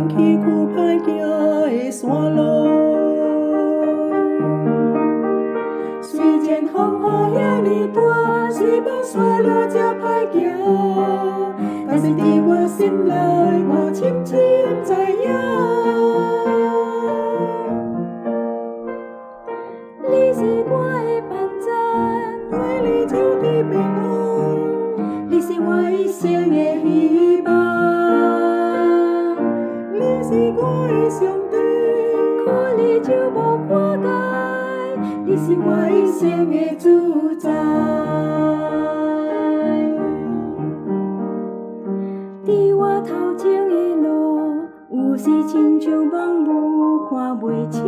免崎岖歹行的山路。虽然风雨遐尼大，随风沙落才歹行，但是伫我心内，我深深知影，你是我的伴zan为你守伫平安，你是我一生的希望，你是我的上帝，看你就无看解，你是我一生的主宰。伫我头前的路，有时亲像梦雾看袂清。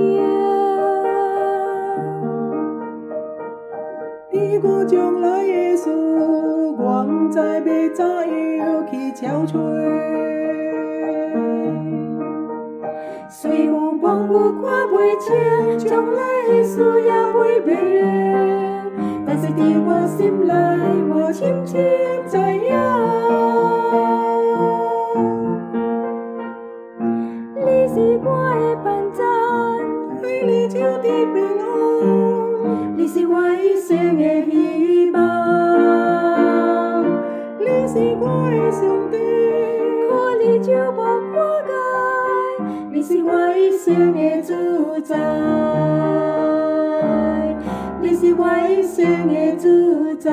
伫我将来的事，我毋知要怎样去敲找。虽然梦雾看袂清，将来的事也袂明，但是伫我心内，我深深知影，你是我的伴zan为你守伫平安，你是我一生的希望，你是我的上帝，看你就无看解，你是我一生的主宰，你是我一生的主宰。